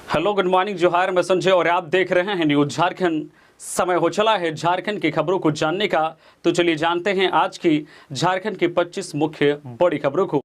Hello, good morning, जोहार। मैं संजय और आप देख रहे हैं न्यूज झारखंड। समय हो चला है झारखंड की खबरों को जानने का, तो चलिए जानते हैं आज की झारखंड की 25 मुख्य बड़ी खबरों को।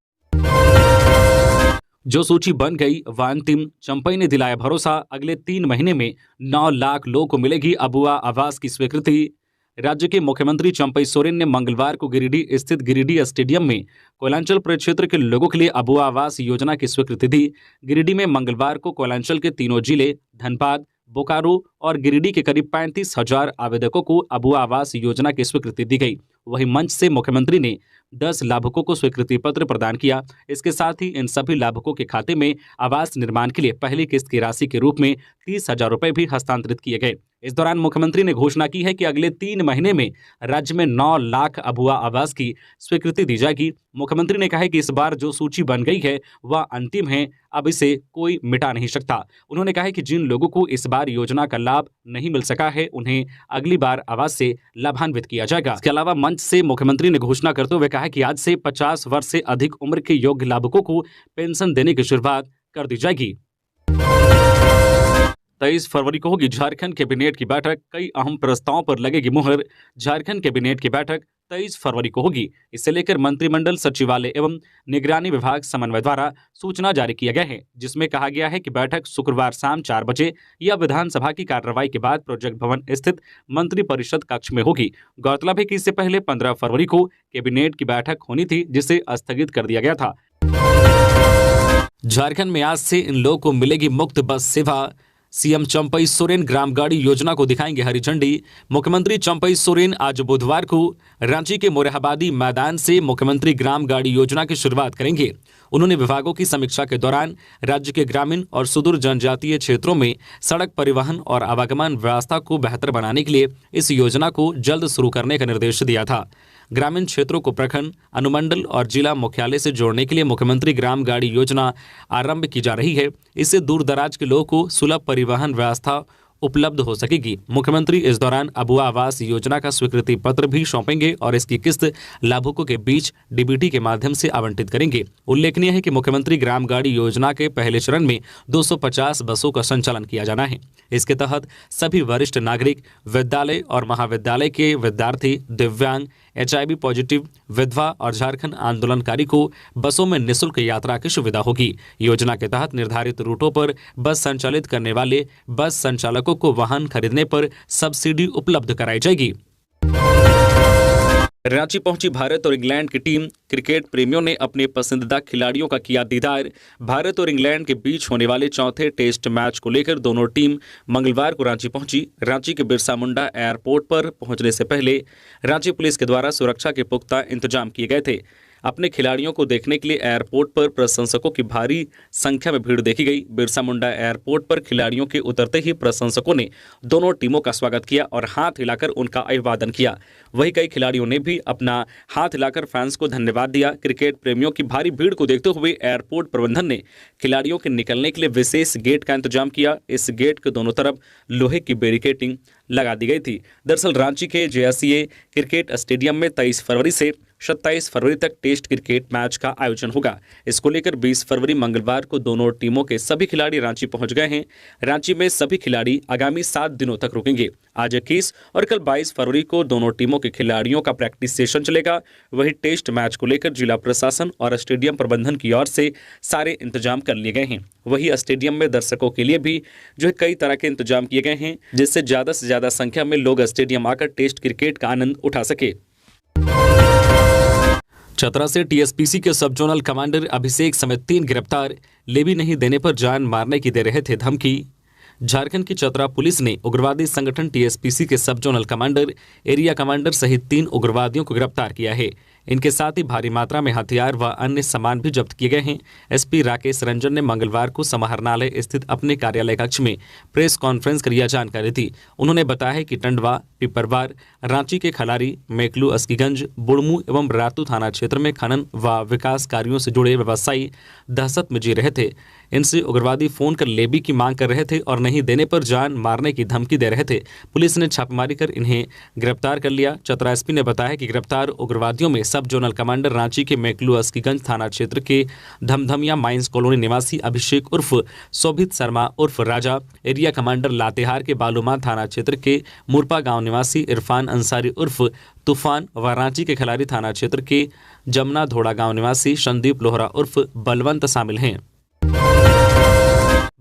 जो सूची बन गई वह अंतिम, चंपई ने दिलाया भरोसा, अगले 3 महीने में 9 लाख लोगों को मिलेगी अबुआ आवास की स्वीकृति। राज्य के मुख्यमंत्री चंपई सोरेन ने मंगलवार को गिरिडीह स्थित गिरिडीह स्टेडियम में कोयलांचल परिक्षेत्र के लोगों के लिए अबुआ आवास योजना की स्वीकृति दी। गिरिडीह में मंगलवार को कोयलांचल के तीनों जिले धनबाद, बोकारो और गिरिडीह के करीब 35,000 आवेदकों को अबुआ आवास योजना की स्वीकृति दी गई। वहीं मंच से मुख्यमंत्री ने 10 लाभुकों को स्वीकृति पत्र प्रदान किया। इसके साथ ही इन सभी लाभुकों के खाते में आवास निर्माण के लिए पहली किस्त की राशि के रूप में 30,000 रुपए भी हस्तांतरित किए गए। इस दौरान मुख्यमंत्री ने घोषणा की है कि अगले 3 महीने में राज्य में 9 लाख अबुआ आवास की स्वीकृति दी जाएगी। मुख्यमंत्री ने कहा है कि इस बार जो सूची बन गई है वह अंतिम है, अब इसे कोई मिटा नहीं सकता। उन्होंने कहा है कि जिन लोगों को इस बार योजना का लाभ नहीं मिल सका है उन्हें अगली बार आवास से लाभान्वित किया जाएगा। इसके अलावा मंच से मुख्यमंत्री ने घोषणा करते हुए कहा कि आज से 50 वर्ष से अधिक उम्र के योग्य लाभुकों को पेंशन देने की शुरुआत कर दी जाएगी। 23 फरवरी को होगी झारखंड कैबिनेट की बैठक, कई अहम प्रस्तावों पर लगेगी मुहर। झारखंड कैबिनेट की बैठक 23 फरवरी को होगी। इसे लेकर मंत्रिमंडल सचिवालय एवं निगरानी विभाग समन्वय द्वारा सूचना जारी किया गया है, जिसमें कहा गया है कि बैठक शुक्रवार शाम 4 बजे या विधानसभा की कार्रवाई के बाद प्रोजेक्ट भवन स्थित मंत्रिपरिषद कक्ष में होगी। गौरतलब है कि इससे पहले 15 फरवरी को कैबिनेट की बैठक होनी थी, जिसे स्थगित कर दिया गया था। झारखंड में आज से इन लोगों को मिलेगी मुफ्त बस सेवा। सीएम चंपई सोरेन ग्राम गाड़ी योजना को दिखाएंगे हरी झंडी। मुख्यमंत्री चंपई सोरेन आज बुधवार को रांची के मोरहाबादी मैदान से मुख्यमंत्री ग्राम गाड़ी योजना की शुरुआत करेंगे। उन्होंने विभागों की समीक्षा के दौरान राज्य के ग्रामीण और सुदूर जनजातीय क्षेत्रों में सड़क परिवहन और आवागमन व्यवस्था को बेहतर बनाने के लिए इस योजना को जल्द शुरू करने का निर्देश दिया था। ग्रामीण क्षेत्रों को प्रखंड, अनुमंडल और जिला मुख्यालय से जोड़ने के लिए मुख्यमंत्री ग्राम गाड़ी योजना आरंभ की जा रही है। इससे दूर दराज के लोगों को सुलभ परिवहन व्यवस्था उपलब्ध हो सकेगी। मुख्यमंत्री इस दौरान अबुआ आवास योजना का स्वीकृति पत्र भी सौंपेंगे और इसकी किस्त लाभुकों के बीच डीबीटी के माध्यम से आवंटित करेंगे। उल्लेखनीय है कि मुख्यमंत्री ग्राम गाड़ी योजना के पहले चरण में 250 बसों का संचालन किया जाना है। इसके तहत सभी वरिष्ठ नागरिक, विद्यालय और महाविद्यालय के विद्यार्थी, दिव्यांग, HIV पॉजिटिव, विधवा और झारखंड आंदोलनकारी को बसों में निःशुल्क यात्रा की सुविधा होगी। योजना के तहत निर्धारित रूटों पर बस संचालित करने वाले बस संचालकों को वाहन खरीदने पर सब्सिडी उपलब्ध कराई जाएगी। रांची पहुंची भारत और इंग्लैंड की टीम। क्रिकेट प्रेमियों ने अपने पसंदीदा खिलाड़ियों का किया दीदार। भारत और इंग्लैंड के बीच होने वाले चौथे टेस्ट मैच को लेकर दोनों टीम मंगलवार को रांची पहुंची। रांची के बिरसा मुंडा एयरपोर्ट पर पहुंचने से पहले रांची पुलिस के द्वारा सुरक्षा के पुख्ता इंतजाम किए गए थे। अपने खिलाड़ियों को देखने के लिए एयरपोर्ट पर प्रशंसकों की भारी संख्या में भीड़ देखी गई। बिरसा मुंडा एयरपोर्ट पर खिलाड़ियों के उतरते ही प्रशंसकों ने दोनों टीमों का स्वागत किया और हाथ हिलाकर उनका अभिवादन किया। वहीं कई खिलाड़ियों ने भी अपना हाथ हिलाकर फैंस को धन्यवाद दिया। क्रिकेट प्रेमियों की भारी भीड़ को देखते हुए एयरपोर्ट प्रबंधन ने खिलाड़ियों के निकलने के लिए विशेष गेट का इंतजाम किया। इस गेट के दोनों तरफ लोहे की बैरिकेडिंग लगा दी गई थी। दरअसल रांची के JSCA क्रिकेट स्टेडियम में 23 फरवरी से 27 फरवरी तक टेस्ट क्रिकेट मैच का आयोजन होगा। इसको लेकर 20 फरवरी मंगलवार को दोनों टीमों के सभी खिलाड़ी रांची पहुंच गए हैं। रांची में सभी खिलाड़ी आगामी 7 दिनों तक रुकेंगे। आज 21 और कल 22 फरवरी को दोनों टीमों के खिलाड़ियों का प्रैक्टिस सेशन चलेगा। वहीं टेस्ट मैच को लेकर जिला प्रशासन और स्टेडियम प्रबंधन की ओर से सारे इंतजाम कर लिए गए हैं। वहीं स्टेडियम में दर्शकों के लिए भी कई तरह के इंतजाम किए गए हैं, जिससे ज़्यादा से ज़्यादा संख्या में लोग स्टेडियम आकर टेस्ट क्रिकेट का आनंद उठा सके। चतरा से TSPC के सब जोनल कमांडर अभिषेक समेत 3 गिरफ्तार। लेवी नहीं देने पर जान मारने की दे रहे थे धमकी। झारखंड की चतरा पुलिस ने उग्रवादी संगठन TSPC के सब जोनल कमांडर, एरिया कमांडर सहित 3 उग्रवादियों को गिरफ्तार किया है। इनके साथ ही भारी मात्रा में हथियार व अन्य सामान भी जब्त किए गए हैं। SP राकेश रंजन ने मंगलवार को समाहरणालय स्थित अपने कार्यालय कक्ष में प्रेस कॉन्फ्रेंस कर यह जानकारी दी। उन्होंने बताया कि टंडवा, पिपरवार, रांची के खलारी, मेकलू, अस्कीगंज, बुड़मू एवं रातू थाना क्षेत्र में खनन व विकास कार्यों से जुड़े व्यवसायी दहशत में जी रहे थे। इनसे उग्रवादी फोन कर लेबी की मांग कर रहे थे और नहीं देने पर जान मारने की धमकी दे रहे थे। पुलिस ने छापेमारी कर इन्हें गिरफ्तार कर लिया। चतरा एसपी ने बताया कि गिरफ्तार उग्रवादियों में सब जोनल कमांडर रांची के मेकलू अस्कीगंज थाना क्षेत्र के धमधमिया माइंस कॉलोनी निवासी अभिषेक उर्फ शोभित शर्मा उर्फ राजा, एरिया कमांडर लातेहार के बालूमां थाना क्षेत्र के मुरपा गांव निवासी इरफान अंसारी उर्फ तूफान व रांची के खिलारी थाना क्षेत्र के जमुना धोड़ा गांव निवासी संदीप लोहरा उर्फ बलवंत शामिल हैं।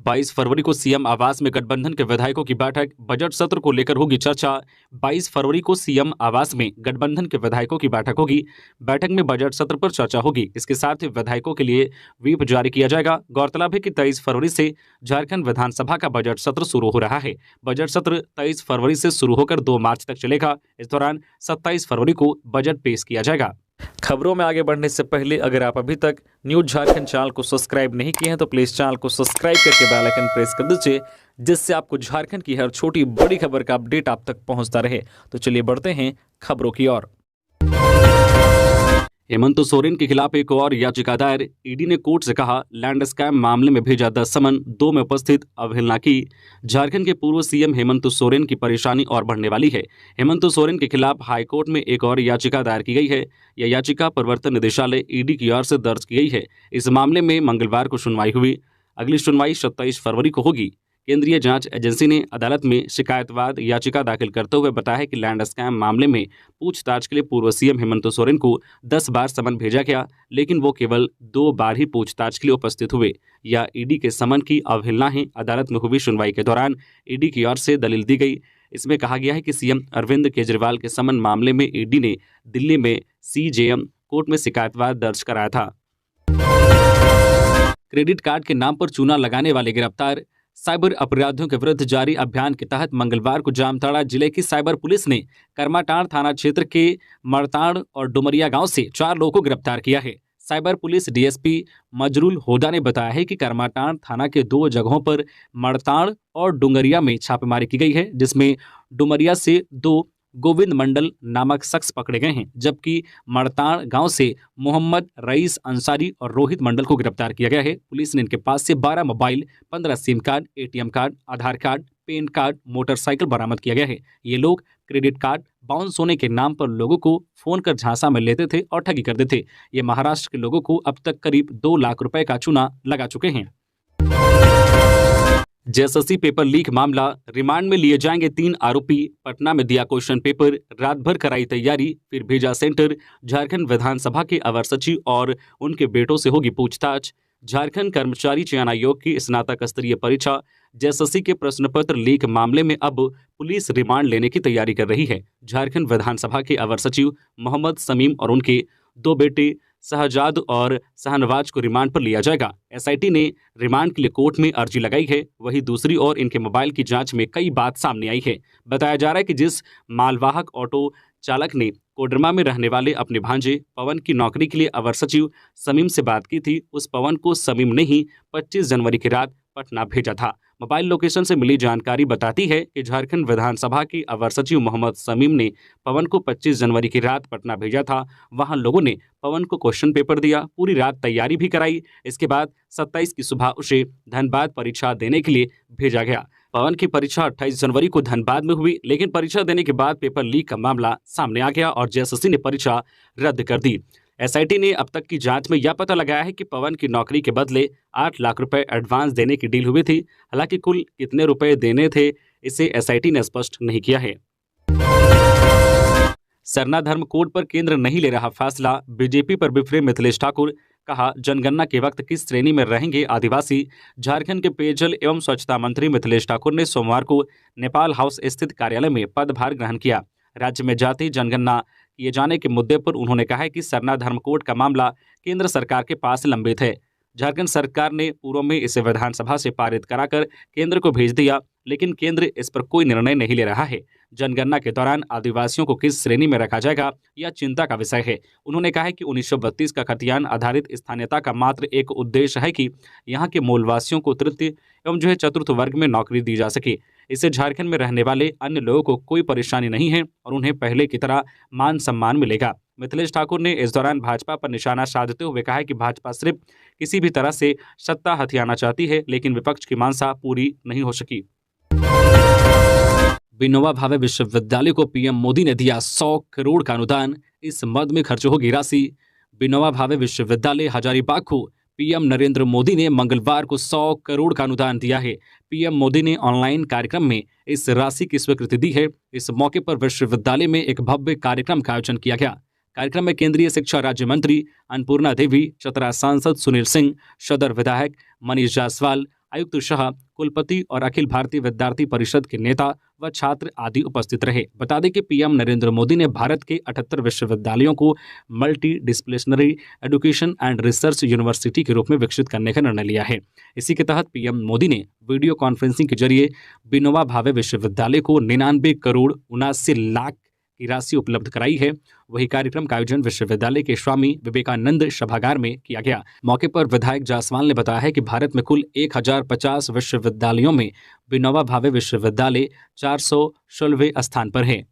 22 फरवरी को सीएम आवास में गठबंधन के विधायकों की बैठक, बजट सत्र को लेकर होगी चर्चा। 22 फरवरी को सीएम आवास में गठबंधन के विधायकों की बैठक होगी। बैठक में बजट सत्र पर चर्चा होगी। इसके साथ ही विधायकों के लिए व्हिप जारी किया जाएगा। गौरतलब है कि 23 फरवरी से झारखंड विधानसभा का बजट सत्र शुरू हो रहा है। बजट सत्र 23 फरवरी से शुरू होकर 2 मार्च तक चलेगा। इस दौरान 27 फरवरी को बजट पेश किया जाएगा। खबरों में आगे बढ़ने से पहले अगर आप अभी तक न्यूज़ झारखंड चैनल को सब्सक्राइब नहीं किए हैं तो प्लीज़ चैनल को सब्सक्राइब करके बेल आइकन प्रेस कर दीजिए, जिससे आपको झारखंड की हर छोटी बड़ी खबर का अपडेट आप तक पहुंचता रहे। तो चलिए बढ़ते हैं खबरों की ओर। हेमंत सोरेन के खिलाफ एक और याचिका दायर, ईडी ने कोर्ट से कहा लैंड स्कैम मामले में भेजा 10 समन, 2 में उपस्थित अवहेलना की। झारखंड के पूर्व सीएम हेमंत सोरेन की परेशानी और बढ़ने वाली है। हेमंत सोरेन के खिलाफ हाईकोर्ट में एक और याचिका दायर की गई है। यह याचिका प्रवर्तन निदेशालय ईडी की ओर से दर्ज की गई है। इस मामले में मंगलवार को सुनवाई हुई। अगली सुनवाई 27 फरवरी को होगी। केंद्रीय जांच एजेंसी ने अदालत में शिकायतवाद याचिका दाखिल करते हुए बताया कि लैंड स्कैम मामले में पूछताछ के लिए पूर्व सीएम हेमंत सोरेन को 10 बार समन भेजा गया, लेकिन वो केवल 2 बार ही पूछताछ के लिए उपस्थित हुए। या ईडी के समन की अवहेलना है। अदालत में हुई सुनवाई के दौरान ईडी की ओर से दलील दी गई। इसमें कहा गया है कि सीएम अरविंद केजरीवाल के समन मामले में ईडी ने दिल्ली में सीजेएम कोर्ट में शिकायतवाद दर्ज कराया था। क्रेडिट कार्ड के नाम पर चूना लगाने वाले गिरफ्तार। साइबर अपराधियों के विरुद्ध जारी अभियान के तहत मंगलवार को जामताड़ा जिले की साइबर पुलिस ने करमाटांड़ थाना क्षेत्र के मड़ताड़ और डुमरिया गांव से 4 लोगों को गिरफ्तार किया है। साइबर पुलिस डीएसपी मजरूल होदा ने बताया है कि करमाटांड़ थाना के 2 जगहों पर मड़ताड़ और डुंगरिया में छापेमारी की गई है, जिसमें डुमरिया से 2 गोविंद मंडल नामक शख्स पकड़े गए हैं, जबकि मड़ताड़ गांव से मोहम्मद रईस अंसारी और रोहित मंडल को गिरफ्तार किया गया है। पुलिस ने इनके पास से 12 mobile, 15 SIM card, ATM card, Aadhaar card, PAN card, motorcycle बरामद किया गया है। ये लोग क्रेडिट कार्ड बाउंस होने के नाम पर लोगों को फोन कर झांसा में लेते थे और ठगी करते थे। ये महाराष्ट्र के लोगों को अब तक करीब 2 लाख रुपए का चूना लगा चुके हैं। जेएसएससी पेपर लीक मामला, रिमांड में लिए जाएंगे 3 आरोपी। पटना में दिया क्वेश्चन पेपर, रात भर कराई तैयारी, फिर भेजा सेंटर। झारखंड विधानसभा के अवर सचिव और उनके बेटों से होगी पूछताछ। झारखंड कर्मचारी चयन आयोग की स्नातक स्तरीय परीक्षा जेएसएससी के प्रश्न पत्र लीक मामले में अब पुलिस रिमांड लेने की तैयारी कर रही है। झारखंड विधानसभा के अवर सचिव मोहम्मद समीम और उनके 2 बेटे शहजाद और शाहनवाज को रिमांड पर लिया जाएगा। एसआईटी ने रिमांड के लिए कोर्ट में अर्जी लगाई है। वहीं दूसरी ओर इनके मोबाइल की जांच में कई बात सामने आई है। बताया जा रहा है कि जिस मालवाहक ऑटो चालक ने कोडरमा में रहने वाले अपने भांजे पवन की नौकरी के लिए अवर सचिव समीम से बात की थी, उस पवन को समीम ने ही 25 जनवरी की रात पटना भेजा था। मोबाइल लोकेशन से मिली जानकारी बताती है कि झारखंड विधानसभा के अवर सचिव मोहम्मद समीम ने पवन को 25 जनवरी की रात पटना भेजा था। वहां लोगों ने पवन को क्वेश्चन पेपर दिया, पूरी रात तैयारी भी कराई। इसके बाद 27 की सुबह उसे धनबाद परीक्षा देने के लिए भेजा गया। पवन की परीक्षा 28 जनवरी को धनबाद में हुई, लेकिन परीक्षा देने के बाद पेपर लीक का मामला सामने आ गया और जेएसएससी ने परीक्षा रद्द कर दी। एसआईटी ने अब तक की जांच में यह पता लगाया है कि पवन की नौकरी के बदले 8 लाख रुपए एडवांस देने की डील हुई थी। हालांकि कुल कितने रुपए देने थे, इसे एसआईटी ने स्पष्ट नहीं किया है। सरना धर्म कोड पर केंद्र नहीं ले रहा फैसला, बीजेपी पर बिफरे मिथिलेश ठाकुर। कहा, जनगणना के वक्त किस श्रेणी में रहेंगे आदिवासी। झारखंड के पेयजल एवं स्वच्छता मंत्री मिथिलेश ठाकुर ने सोमवार को नेपाल हाउस स्थित कार्यालय में पदभार ग्रहण किया। राज्य में जाति जनगणना किए जाने के मुद्दे पर उन्होंने कहा है कि सरना धर्म कोड का मामला केंद्र सरकार के पास लंबित है। झारखंड सरकार ने पूर्व में इसे विधानसभा से पारित कराकर केंद्र को भेज दिया, लेकिन केंद्र इस पर कोई निर्णय नहीं ले रहा है। जनगणना के दौरान आदिवासियों को किस श्रेणी में रखा जाएगा, यह चिंता का विषय है। उन्होंने कहा है कि 1932 का खतियान आधारित स्थानीयता का मात्र एक उद्देश्य है कि यहाँ के मूलवासियों को तृतीय एवं चतुर्थ वर्ग में नौकरी दी जा सके। इससे झारखंड में रहने वाले अन्य लोगों को कोई परेशानी नहीं है और उन्हें पहले की तरह मान सम्मान मिलेगा। मिथिलेश ठाकुर ने इस दौरान भाजपा पर निशाना साधते हुए कहा कि भाजपा सिर्फ किसी भी तरह से सत्ता हथियाना चाहती है, लेकिन विपक्ष की मांसा पूरी नहीं हो सकी। विनोबा भावे विश्वविद्यालय को पीएम मोदी ने दिया 100 करोड़ का अनुदान, इस मद में खर्च होगी राशि। विनोबा भावे विश्वविद्यालय हजारीबाग को पीएम नरेंद्र मोदी ने मंगलवार को 100 करोड़ का अनुदान दिया है। पीएम मोदी ने ऑनलाइन कार्यक्रम में इस राशि की स्वीकृति दी है। इस मौके पर विश्वविद्यालय में एक भव्य कार्यक्रम का आयोजन किया गया। कार्यक्रम में केंद्रीय शिक्षा राज्य मंत्री अन्नपूर्णा देवी, चतरा सांसद सुनील सिंह, सदर विधायक मनीष जायसवाल, आयुक्त शाह, कुलपति और अखिल भारतीय विद्यार्थी परिषद के नेता व छात्र आदि उपस्थित रहे। बता दें कि पीएम नरेंद्र मोदी ने भारत के 78 विश्वविद्यालयों को multi disciplinary education and research university के रूप में विकसित करने का निर्णय लिया है। इसी के तहत पीएम मोदी ने वीडियो कॉन्फ्रेंसिंग के जरिए विनोबा भावे विश्वविद्यालय को 99 करोड़ 79 लाख की राशि उपलब्ध कराई है। वही कार्यक्रम का आयोजन विश्वविद्यालय के स्वामी विवेकानंद सभागार में किया गया। मौके पर विधायक जायसवाल ने बताया है कि भारत में कुल 1050 विश्वविद्यालयों में विनोबा भावे विश्वविद्यालय 416वें स्थान पर है।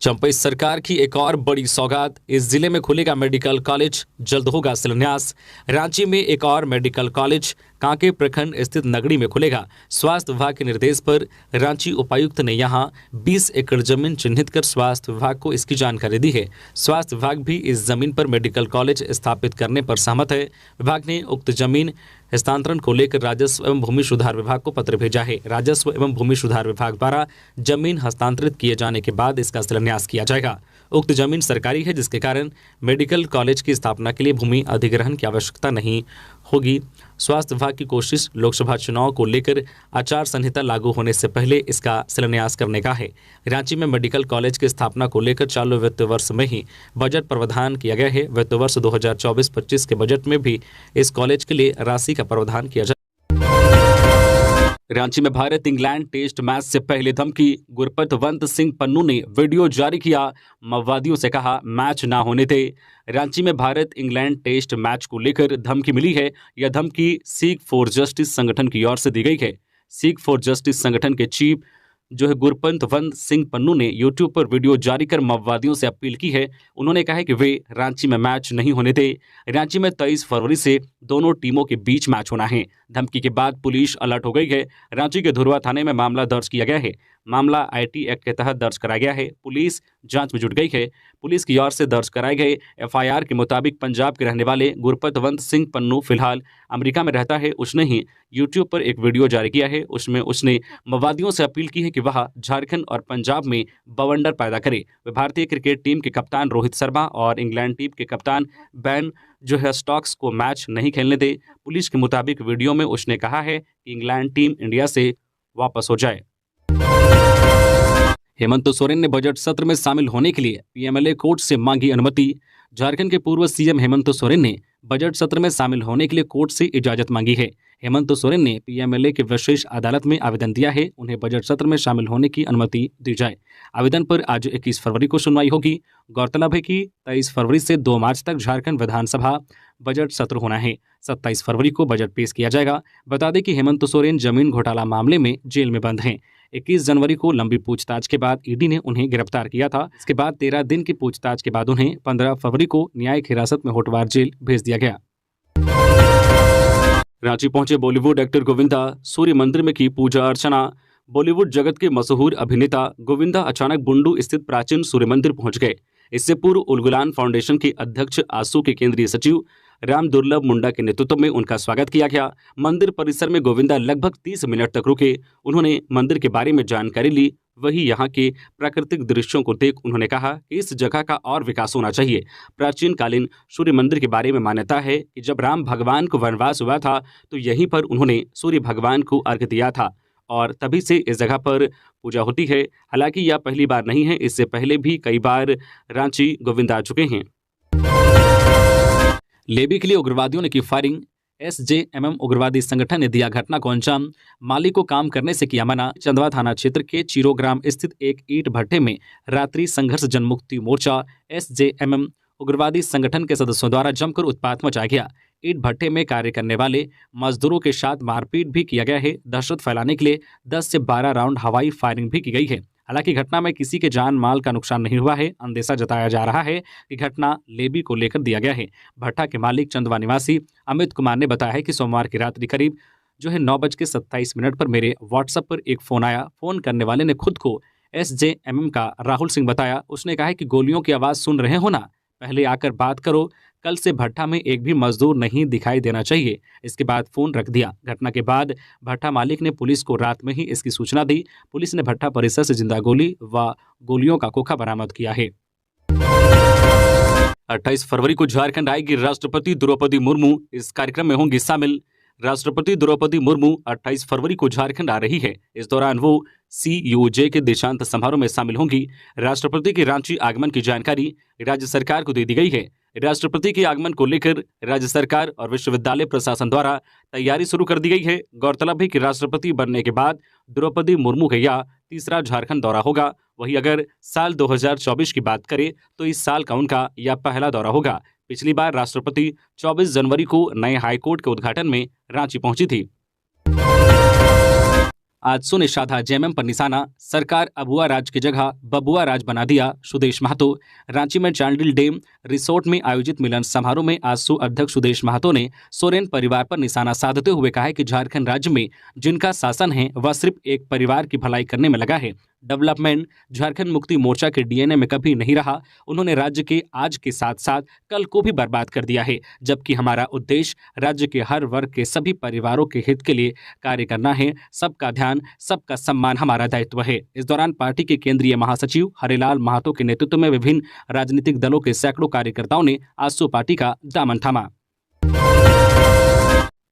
चंपई सरकार की एक और बड़ी सौगात, इस जिले में खुलेगा मेडिकल कॉलेज, जल्द होगा शिलान्यास। रांची में एक और मेडिकल कॉलेज कांके प्रखंड स्थित नगड़ी में खुलेगा। स्वास्थ्य विभाग के निर्देश पर रांची उपायुक्त ने यहां 20 एकड़ जमीन चिन्हित कर स्वास्थ्य विभाग को इसकी जानकारी दी है। स्वास्थ्य विभाग भी इस जमीन पर मेडिकल कॉलेज स्थापित करने पर सहमत है। विभाग ने उक्त जमीन हस्तांतरण को लेकर राजस्व एवं भूमि सुधार विभाग को पत्र भेजा है। राजस्व एवं भूमि सुधार विभाग द्वारा जमीन हस्तांतरित किए जाने के बाद इसका शिलान्यास किया जाएगा। उक्त जमीन सरकारी है, जिसके कारण मेडिकल कॉलेज की स्थापना के लिए भूमि अधिग्रहण की आवश्यकता नहीं होगी। स्वास्थ्य विभाग की कोशिश लोकसभा चुनाव को लेकर आचार संहिता लागू होने से पहले इसका शिलान्यास करने का है। रांची में मेडिकल कॉलेज की स्थापना को लेकर चालू वित्त वर्ष में ही बजट प्रावधान किया गया है। वित्त वर्ष 2024-25 के बजट में भी इस कॉलेज के लिए राशि का प्रावधान किया जाए। रांची में भारत इंग्लैंड टेस्ट मैच से पहले धमकी, गुरपतवंत सिंह पन्नू ने वीडियो जारी किया, माओवादियों से कहा मैच ना होने दे। रांची में भारत इंग्लैंड टेस्ट मैच को लेकर धमकी मिली है। यह धमकी सीख फॉर जस्टिस संगठन की ओर से दी गई है। सीख फॉर जस्टिस संगठन के चीफ जो है गुरपतवंत सिंह पन्नू ने यूट्यूब पर वीडियो जारी कर माओवादियों से अपील की है। उन्होंने कहा है कि वे रांची में मैच नहीं होने दे। रांची में 23 फरवरी से दोनों टीमों के बीच मैच होना है। धमकी के बाद पुलिस अलर्ट हो गई है। रांची के धुरवा थाने में मामला दर्ज किया गया है। मामला आईटी एक्ट के तहत दर्ज कराया गया है। पुलिस जांच में जुट गई है। पुलिस की ओर से दर्ज कराए गए एफआईआर के मुताबिक पंजाब के रहने वाले गुरपतवंत सिंह पन्नू फिलहाल अमेरिका में रहता है। उसने ही यूट्यूब पर एक वीडियो जारी किया है। उसमें उसने माओवादियों से अपील की है कि वह झारखंड और पंजाब में बवंडर पैदा करे। वे भारतीय क्रिकेट टीम के कप्तान रोहित शर्मा और इंग्लैंड टीम के कप्तान बेन जो है स्टोक्स को मैच नहीं खेलने दे। पुलिस के मुताबिक वीडियो में उसने कहा है कि इंग्लैंड टीम इंडिया से वापस हो जाए। हेमंत सोरेन ने बजट सत्र में शामिल होने के लिए पीएमएलए कोर्ट से मांगी अनुमति। झारखंड के पूर्व सीएम हेमंत सोरेन ने बजट सत्र में शामिल होने के लिए कोर्ट से इजाजत मांगी है। हेमंत सोरेन ने पीएमएलए के विशेष अदालत में आवेदन दिया है, उन्हें बजट सत्र में शामिल होने की अनुमति दी जाए। आवेदन पर आज 21 फरवरी को सुनवाई होगी। गौरतलब है कि 23 फरवरी से 2 मार्च तक झारखंड विधानसभा बजट सत्र होना है। 27 फरवरी को बजट पेश किया जाएगा। बता दें कि हेमंत सोरेन जमीन घोटाला मामले में जेल में बंद हैं। 21 जनवरी को लंबी पूछताछ के बाद ईडी ने उन्हें गिरफ्तार किया था। इसके बाद 13 दिन की पूछताछ के बाद उन्हें 15 फरवरी को न्यायिक हिरासत में होटवार जेल भेज दिया गया। रांची पहुंचे बॉलीवुड एक्टर गोविंदा, सूर्य मंदिर में की पूजा अर्चना। बॉलीवुड जगत के मशहूर अभिनेता गोविंदा अचानक बुंडू स्थित प्राचीन सूर्य मंदिर पहुंच गए। इससे पूर्व उलगुलान फाउंडेशन के अध्यक्ष आसू के केंद्रीय सचिव राम दुर्लभ मुंडा के नेतृत्व में उनका स्वागत किया गया। मंदिर परिसर में गोविंदा लगभग 30 मिनट तक रुके। उन्होंने मंदिर के बारे में जानकारी ली। वही यहाँ के प्राकृतिक दृश्यों को देख उन्होंने कहा कि इस जगह का और विकास होना चाहिए। प्राचीन कालीन सूर्य मंदिर के बारे में मान्यता है कि जब राम भगवान को वनवास हुआ था तो यहीं पर उन्होंने सूर्य भगवान को अर्घ्य दिया था और तभी से इस जगह पर पूजा होती है। हालांकि यह पहली बार नहीं है, इससे पहले भी कई बार रांची गोविंदा आ चुके हैं। लेवी के लिए उग्रवादियों ने की फायरिंग, एसजेएमएम उग्रवादी संगठन ने दिया घटना को अंजाम। मालिक को काम करने से किया मना। चंदवा थाना क्षेत्र के चिरोग्राम स्थित एक ईंट भट्टे में रात्रि संघर्ष जनमुक्ति मोर्चा एसजेएमएम उग्रवादी संगठन के सदस्यों द्वारा जमकर उत्पात मचाया गया। ईंट भट्टे में कार्य करने वाले मजदूरों के साथ मारपीट भी किया गया है। दहशत फैलाने के लिए 10 से 12 राउंड हवाई फायरिंग भी की गई है। हालांकि घटना में किसी के जान माल का नुकसान नहीं हुआ है। अंदेशा जताया जा रहा है कि घटना लेबी को लेकर दिया गया है। भट्ठा के मालिक चंदवा निवासी अमित कुमार ने बताया है कि सोमवार की रात्रि करीब 9:27 पर मेरे व्हाट्सएप पर एक फ़ोन आया। फ़ोन करने वाले ने खुद को SJMM का राहुल सिंह बताया। उसने कहा है कि गोलियों की आवाज़ सुन रहे हो ना, पहले आकर बात करो, कल से भट्ठा में एक भी मजदूर नहीं दिखाई देना चाहिए। इसके बाद फ़ोन रख दिया। घटना के बाद भट्ठा मालिक ने पुलिस को रात में ही इसकी सूचना दी। पुलिस ने भट्ठा परिसर से जिंदा गोली व गोलियों का खोखा बरामद किया है। 28 फरवरी को झारखंड आएगी राष्ट्रपति द्रौपदी मुर्मू। इस कार्यक्रम में होंगी शामिल। राष्ट्रपति द्रौपदी मुर्मू 28 फरवरी को झारखंड आ रही है। इस दौरान वो CUJ के दीक्षांत समारोह में शामिल होंगी। राष्ट्रपति के रांची आगमन की जानकारी राज्य सरकार को दे दी गई है। राष्ट्रपति के आगमन को लेकर राज्य सरकार और विश्वविद्यालय प्रशासन द्वारा तैयारी शुरू कर दी गई है। गौरतलब है कि राष्ट्रपति बनने के बाद द्रौपदी मुर्मू का यह तीसरा झारखंड दौरा होगा। वहीं अगर साल 2024 की बात करें तो इस साल का उनका यह पहला दौरा होगा। पिछली बार राष्ट्रपति 24 जनवरी को नए हाईकोर्ट के उद्घाटन में रांची पहुंची थी। आज सुने साधा JMM पर निशाना। सरकार अबुआ राज की जगह बबुआ राज बना दिया। सुदेश महतो। रांची में चांडिल डैम रिसोर्ट में आयोजित मिलन समारोह में आजसू अध्यक्ष सुदेश महतो ने सोरेन परिवार पर निशाना साधते हुए कहा है कि झारखंड राज्य में जिनका शासन है वह सिर्फ एक परिवार की भलाई करने में लगा है। डेवलपमेंट झारखंड मुक्ति मोर्चा के DNA में कभी नहीं रहा। उन्होंने राज्य के आज के साथ साथ कल को भी बर्बाद कर दिया है, जबकि हमारा उद्देश्य राज्य के हर वर्ग के सभी परिवारों के हित के लिए कार्य करना है। सबका ध्यान, सबका सम्मान हमारा दायित्व है। इस दौरान पार्टी के केंद्रीय महासचिव हरिलाल महतो के नेतृत्व में विभिन्न राजनीतिक दलों के सैकड़ों कार्यकर्ताओं ने आजसू पार्टी का दामन थामा।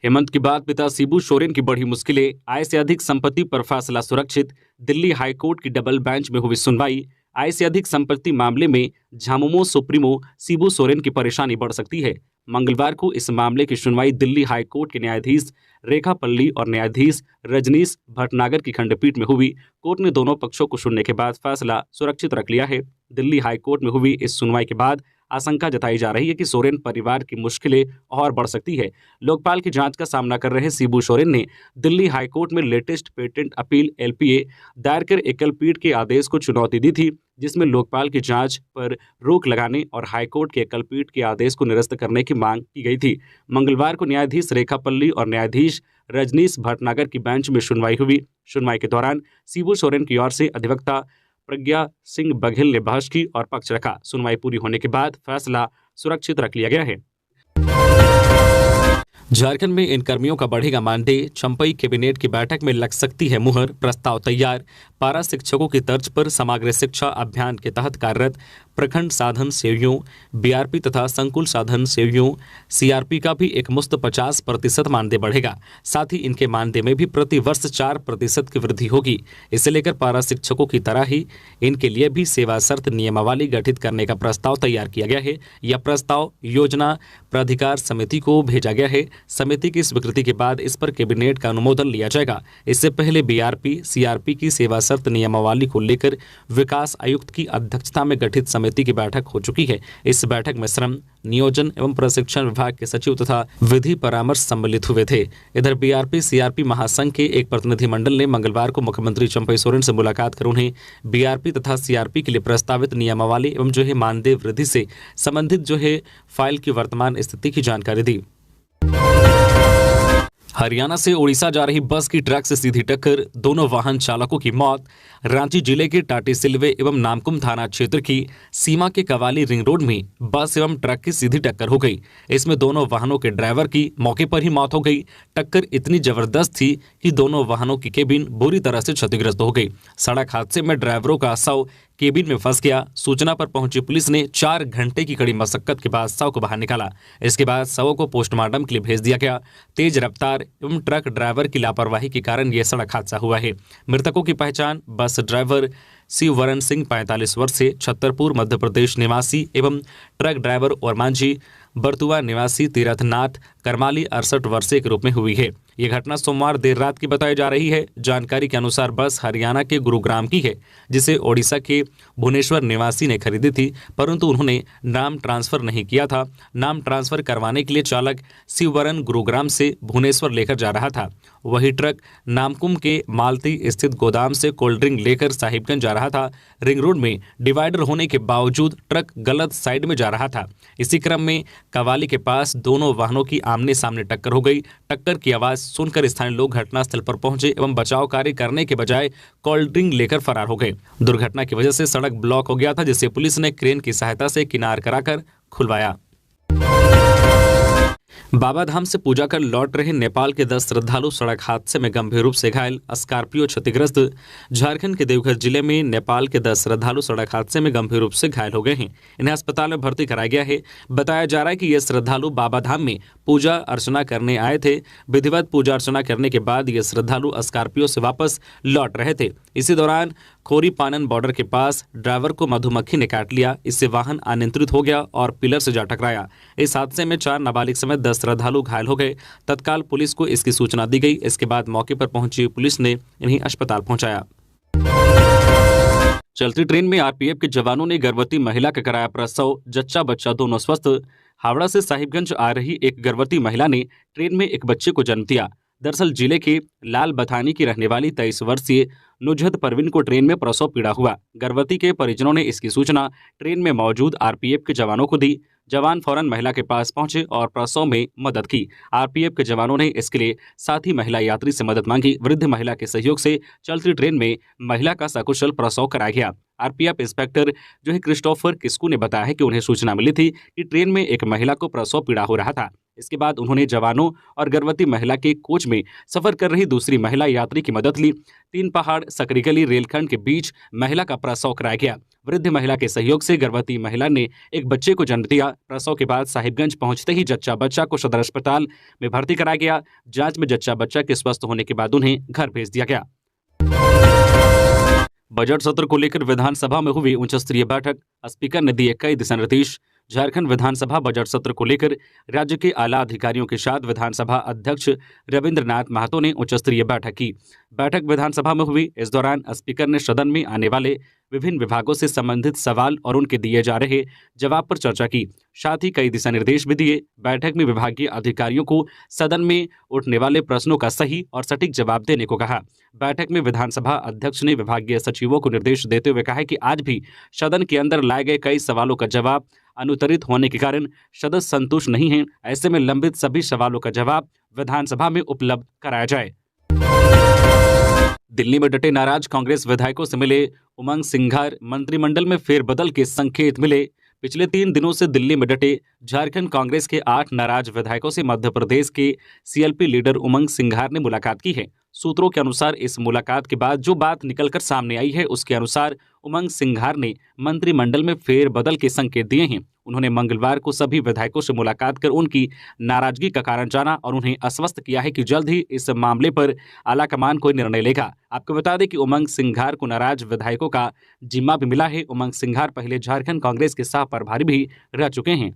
हेमंत के बाद पिता शिबू सोरेन की बढ़ी मुश्किलें। आय से अधिक संपत्ति पर फैसला सुरक्षित। दिल्ली हाईकोर्ट की डबल बेंच में हुई सुनवाई। आय से अधिक संपत्ति मामले में झामुमो सुप्रीमो शिबू सोरेन की परेशानी बढ़ सकती है। मंगलवार को इस मामले की सुनवाई दिल्ली हाईकोर्ट के न्यायाधीश रेखा पल्ली और न्यायाधीश रजनीश भटनागर की खंडपीठ में हुई। कोर्ट ने दोनों पक्षों को सुनने के बाद फैसला सुरक्षित रख लिया है। दिल्ली हाईकोर्ट में हुई इस सुनवाई के बाद आशंका जताई जा रही है कि सोरेन परिवार की मुश्किलें और बढ़ सकती है। लोकपाल की जांच का सामना कर रहे शिबू सोरेन ने दिल्ली हाईकोर्ट में लेटेस्ट पेटेंट अपील LPA दायर कर एकल पीठ के आदेश को चुनौती दी थी, जिसमें लोकपाल की जांच पर रोक लगाने और हाईकोर्ट के एकल पीठ के आदेश को निरस्त करने की मांग की गई थी। मंगलवार को न्यायाधीश रेखा पल्ली और न्यायाधीश रजनीश भटनागर की बेंच में सुनवाई हुई। सुनवाई के दौरान शिबू सोरेन की ओर से अधिवक्ता प्रज्ञा सिंह बघेल ने बहस की और पक्ष रखा। सुनवाई पूरी होने के बाद फैसला सुरक्षित रख लिया गया है। झारखंड में इन कर्मियों का बढ़ेगा मानदेय। चंपई कैबिनेट की बैठक में लग सकती है मुहर। प्रस्ताव तैयार। पारा शिक्षकों की तर्ज पर समग्र शिक्षा अभियान के तहत कार्यरत प्रखंड साधन सेवियों BRP तथा संकुल साधन सेवियों CRP का भी एक मुश्त 50% मानदेय बढ़ेगा। साथ ही इनके मानदेय में भी प्रति वर्ष 4% की वृद्धि होगी। इसे लेकर पारा शिक्षकों की तरह ही इनके लिए भी सेवा शर्त नियमावली गठित करने का प्रस्ताव तैयार किया गया है। यह प्रस्ताव योजना प्राधिकार समिति को भेजा गया है। समिति की स्वीकृति के बाद इस पर कैबिनेट का अनुमोदन लिया जाएगा। इससे पहले BRP CRP की सेवा शर्त नियमावली को लेकर विकास आयुक्त की अध्यक्षता में गठित समिति की बैठक हो चुकी है। इस बैठक में श्रम, नियोजन एवं प्रशिक्षण विभाग के सचिव तथा विधि परामर्श सम्मिलित हुए थे। इधर BRP CRP महासंघ के एक प्रतिनिधिमंडल ने मंगलवार को मुख्यमंत्री चंपई सोरेन से मुलाकात कर उन्हें BRP तथा CRP के लिए प्रस्तावित नियमावली एवं मानदेय वृद्धि से संबंधित फाइल की वर्तमान स्थिति की जानकारी दी। हरियाणा से उड़ीसा जा रही बस की ट्रक से सीधी टक्कर, दोनों वाहन चालकों की मौत। रांची जिले के टाटीसिलवे एवं नामकुम थाना क्षेत्र की सीमा के कवाली रिंग रोड में बस एवं ट्रक की सीधी टक्कर हो गई। इसमें दोनों वाहनों के ड्राइवर की मौके पर ही मौत हो गई। टक्कर इतनी जबरदस्त थी कि दोनों वाहनों की केबिन बुरी तरह से क्षतिग्रस्त हो गई। सड़क हादसे में ड्राइवरों का शव केबिन में फंस गया। सूचना पर पहुंची पुलिस ने 4 घंटे की कड़ी मशक्कत के बाद शव को बाहर निकाला। इसके बाद शवों को पोस्टमार्टम के लिए भेज दिया गया। तेज रफ्तार एवं ट्रक ड्राइवर की लापरवाही के कारण यह सड़क हादसा हुआ है। मृतकों की पहचान बस ड्राइवर शिववरण सिंह 45 वर्ष से छतरपुर मध्य प्रदेश निवासी एवं ट्रक ड्राइवर और मांझी बरतुआ निवासी तीर्थनाथ करमाली 68 वर्षीय के रूप में हुई है। ये घटना सोमवार देर रात की बताई जा रही है। जानकारी के अनुसार बस हरियाणा के गुरुग्राम की है, जिसे ओडिशा के भुवनेश्वर निवासी ने खरीदी थी, परंतु उन्होंने नाम ट्रांसफर नहीं किया था। नाम ट्रांसफर करवाने के लिए चालक शिववरन गुरुग्राम से भुवनेश्वर लेकर जा रहा था। वही ट्रक नामकुम के मालती स्थित गोदाम से कोल्ड ड्रिंक लेकर साहिबगंज जा रहा था। रिंग रोड में डिवाइडर होने के बावजूद ट्रक गलत साइड में जा रहा था। इसी क्रम में कवाली के पास दोनों वाहनों की आमने सामने टक्कर हो गई। टक्कर की आवाज सुनकर स्थानीय लोग घटनास्थल पर पहुंचे एवं बचाव कार्य करने के बजाय कोल्ड ड्रिंक लेकर फरार हो गए। दुर्घटना की वजह से सड़क ब्लॉक हो गया था, जिसे पुलिस ने क्रेन की सहायता से किनार कराकर खुलवाया। बाबाधाम से पूजा कर लौट रहे नेपाल के 10 श्रद्धालु सड़क हादसे में गंभीर रूप से घायल, स्कॉर्पियो क्षतिग्रस्त। झारखंड के देवघर जिले में नेपाल के 10 श्रद्धालु सड़क हादसे में गंभीर रूप से घायल हो गए हैं। इन्हें अस्पताल में भर्ती कराया गया है। बताया जा रहा है कि ये श्रद्धालु बाबाधाम में पूजा अर्चना करने आए थे। विधिवत पूजा अर्चना करने के बाद ये श्रद्धालु स्कॉर्पियो से वापस लौट रहे थे। इसी दौरान खोरी पानन बॉर्डर के पास ड्राइवर को मधुमक्खी ने काट लिया। इससे वाहन अनियंत्रित हो गया और पिलर से जा टकराया। इस हादसे में 4 नाबालिग समेत 10 श्रद्धालु घायल हो गए। तत्काल पुलिस को इसकी सूचना दी गई। इसके बाद मौके पर पहुंची पुलिस ने इन्हें अस्पताल पहुंचाया। चलती ट्रेन में आरपीएफ के जवानों ने गर्भवती महिला का कराया प्रसव, जच्चा बच्चा दोनों स्वस्थ। हावड़ा से साहिबगंज आ रही एक गर्भवती महिला ने ट्रेन में एक बच्चे को जन्म दिया। दरअसल जिले के लाल बथानी की रहने वाली 23 वर्षीय नुजहत परवीन को ट्रेन में प्रसव पीड़ा हुआ। गर्भवती के परिजनों ने इसकी सूचना ट्रेन में मौजूद आरपीएफ के जवानों को दी। जवान फौरन महिला के पास पहुंचे और प्रसव में मदद की। आरपीएफ के जवानों ने इसके लिए साथी महिला यात्री से मदद मांगी। वृद्ध महिला के सहयोग से चलती ट्रेन में महिला का सकुशल प्रसव कराया गया। आरपीएफ इंस्पेक्टर जो है क्रिस्टोफर किस्कू ने बताया है कि उन्हें सूचना मिली थी कि ट्रेन में एक महिला को प्रसव पीड़ा हो रहा था। इसके बाद उन्होंने जवानों और गर्भवती महिला के कोच में सफर कर रही दूसरी महिला यात्री की मदद ली। 3 पहाड़ सकरीगली रेलखंड के बीच महिला का प्रसव कराया गया। वृद्ध महिला के सहयोग से गर्भवती महिला ने एक बच्चे को जन्म दिया। प्रसव के बाद साहिबगंज पहुंचते ही जच्चा बच्चा को सदर अस्पताल में भर्ती कराया गया। जांच में जच्चा बच्चा के स्वस्थ होने के बाद उन्हें घर भेज दिया गया। बजट सत्र को लेकर विधानसभा में हुई उच्च स्तरीय बैठक, स्पीकर ने दिए कई दिशा निर्देश। झारखंड विधानसभा बजट सत्र को लेकर राज्य के आला अधिकारियों के साथ विधानसभा अध्यक्ष रविंद्रनाथ महतो ने उच्च स्तरीय बैठक की। बैठक विधानसभा में हुई। इस दौरान स्पीकर ने सदन में आने वाले विभिन्न विभागों से संबंधित सवाल और उनके दिए जा रहे जवाब पर चर्चा की। साथ ही कई दिशा निर्देश भी दिए। बैठक में विभागीय अधिकारियों को सदन में उठने वाले प्रश्नों का सही और सटीक जवाब देने को कहा। बैठक में विधानसभा अध्यक्ष ने विभागीय सचिवों को निर्देश देते हुए कहा कि आज भी सदन के अंदर लाए गए कई सवालों का जवाब अनुत्तरित होने के कारण सदस्य संतुष्ट नहीं हैं। ऐसे में लंबित सभी सवालों का जवाब विधानसभा में उपलब्ध कराया जाए। दिल्ली में डटे नाराज कांग्रेस विधायकों से मिले उमंग सिंघार, मंत्रिमंडल में फेरबदल के संकेत मिले। पिछले 3 दिनों से दिल्ली में डटे झारखंड कांग्रेस के 8 नाराज विधायकों से मध्य प्रदेश के सीएलपी लीडर उमंग सिंघार ने मुलाकात की है। सूत्रों के अनुसार इस मुलाकात के बाद जो बात निकलकर सामने आई है उसके अनुसार उमंग सिंघार ने मंत्रिमंडल में फेरबदल के संकेत दिए हैं। उन्होंने मंगलवार को सभी विधायकों से मुलाकात कर उनकी नाराजगी का कारण जाना और उन्हें आश्वस्त किया है कि जल्द ही इस मामले पर आलाकमान कोई निर्णय लेगा। आपको बता दें कि उमंग सिंघार को नाराज विधायकों का जिम्मा भी मिला है। उमंग सिंघार पहले झारखंड कांग्रेस के सह प्रभारी भी रह चुके हैं।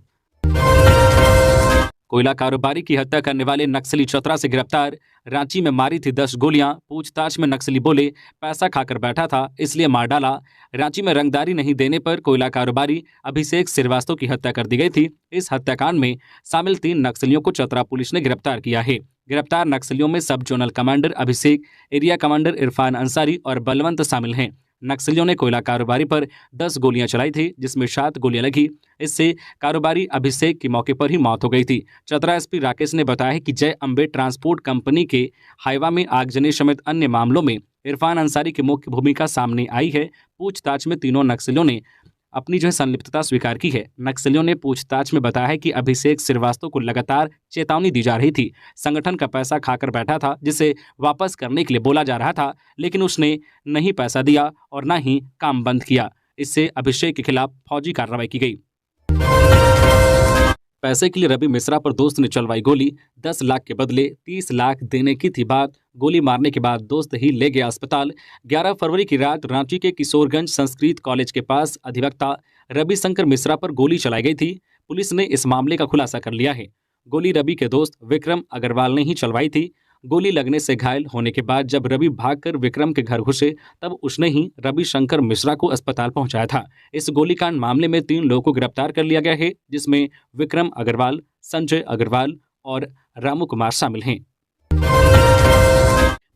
कोयला कारोबारी की हत्या करने वाले नक्सली चतरा से गिरफ्तार। रांची में मारी थी 10 गोलियां। पूछताछ में नक्सली बोले पैसा खाकर बैठा था इसलिए मार डाला। रांची में रंगदारी नहीं देने पर कोयला कारोबारी अभिषेक श्रीवास्तव की हत्या कर दी गई थी। इस हत्याकांड में शामिल 3 नक्सलियों को चतरा पुलिस ने गिरफ्तार किया है। गिरफ्तार नक्सलियों में सब जोनल कमांडर अभिषेक, एरिया कमांडर इरफान अंसारी और बलवंत शामिल हैं। नक्सलियों ने कोयला कारोबारी पर 10 गोलियां चलाई थी, जिसमें 7 गोलियां लगी। इससे कारोबारी अभिषेक की मौके पर ही मौत हो गई थी। चतरा एसपी राकेश ने बताया कि जय अम्बे ट्रांसपोर्ट कंपनी के हाईवा में आगजनी समेत अन्य मामलों में इरफान अंसारी की मुख्य भूमिका सामने आई है। पूछताछ में तीनों नक्सलियों ने अपनी संलिप्तता स्वीकार की है। नक्सलियों ने पूछताछ में बताया है कि अभिषेक श्रीवास्तव को लगातार चेतावनी दी जा रही थी। संगठन का पैसा खाकर बैठा था जिसे वापस करने के लिए बोला जा रहा था, लेकिन उसने नहीं पैसा दिया और न ही काम बंद किया। इससे अभिषेक के खिलाफ फौजी कार्रवाई की गई। पैसे के लिए रवि मिश्रा पर दोस्त ने चलवाई गोली। 10 लाख के बदले 30 लाख देने की थी बात। गोली मारने के बाद दोस्त ही ले गया अस्पताल। 11 फरवरी की रात रांची के किशोरगंज संस्कृत कॉलेज के पास अधिवक्ता रविशंकर मिश्रा पर गोली चलाई गई थी। पुलिस ने इस मामले का खुलासा कर लिया है। गोली रवि के दोस्त विक्रम अग्रवाल ने ही चलवाई थी। गोली लगने से घायल होने के बाद जब रवि भागकर विक्रम के घर घुसे तब उसने ही रविशंकर मिश्रा को अस्पताल पहुंचाया था। इस गोलीकांड मामले में 3 लोगों को गिरफ्तार कर लिया गया है, जिसमें विक्रम अग्रवाल, संजय अग्रवाल और रामू कुमार शामिल हैं।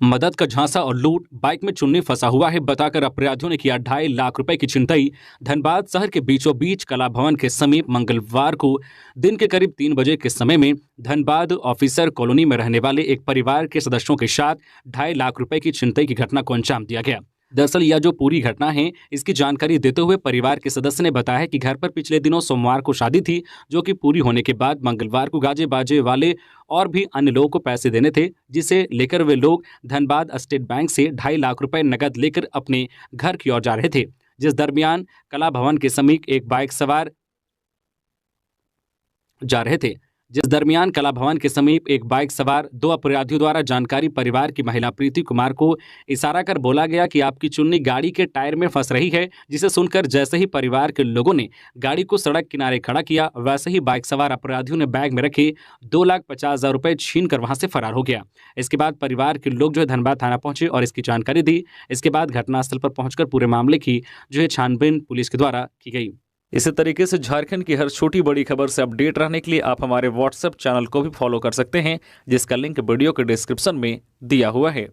मदद का झांसा और लूट, बाइक में चुन्नी फंसा हुआ है बताकर अपराधियों ने किया 2.5 लाख रुपए की छिनतई। धनबाद शहर के बीचों बीच कला भवन के समीप मंगलवार को दिन के करीब 3 बजे के समय में धनबाद ऑफिसर कॉलोनी में रहने वाले एक परिवार के सदस्यों के साथ 2.5 लाख रुपए की छिनतई की घटना को अंजाम दिया गया। दरअसल यह जो पूरी घटना है, इसकी जानकारी देते हुए परिवार के सदस्य ने बताया कि घर पर पिछले दिनों सोमवार को शादी थी, जो कि पूरी होने के बाद मंगलवार को गाजे बाजे वाले और भी अन्य लोगों को पैसे देने थे, जिसे लेकर वे लोग धनबाद स्टेट बैंक से 2.5 लाख रुपए नकद लेकर अपने घर की ओर जा रहे थे। जिस दरमियान कला भवन के समीप एक बाइक सवार एक बाइक सवार 2 अपराधियों द्वारा जानकारी परिवार की महिला प्रीति कुमार को इशारा कर बोला गया कि आपकी चुन्नी गाड़ी के टायर में फंस रही है, जिसे सुनकर जैसे ही परिवार के लोगों ने गाड़ी को सड़क किनारे खड़ा किया, वैसे ही बाइक सवार अपराधियों ने बैग में रखे 2,50,000 रुपए छीन कर वहां से फरार हो गया। इसके बाद परिवार के लोग धनबाद थाना पहुंचे और इसकी जानकारी दी। इसके बाद घटनास्थल पर पहुंचकर पूरे मामले की छानबीन पुलिस के द्वारा की गई। इसी तरीके से झारखंड की हर छोटी बड़ी खबर से अपडेट रहने के लिए आप हमारे व्हाट्सएप चैनल को भी फॉलो कर सकते हैं, जिसका लिंक वीडियो के डिस्क्रिप्शन में दिया हुआ है।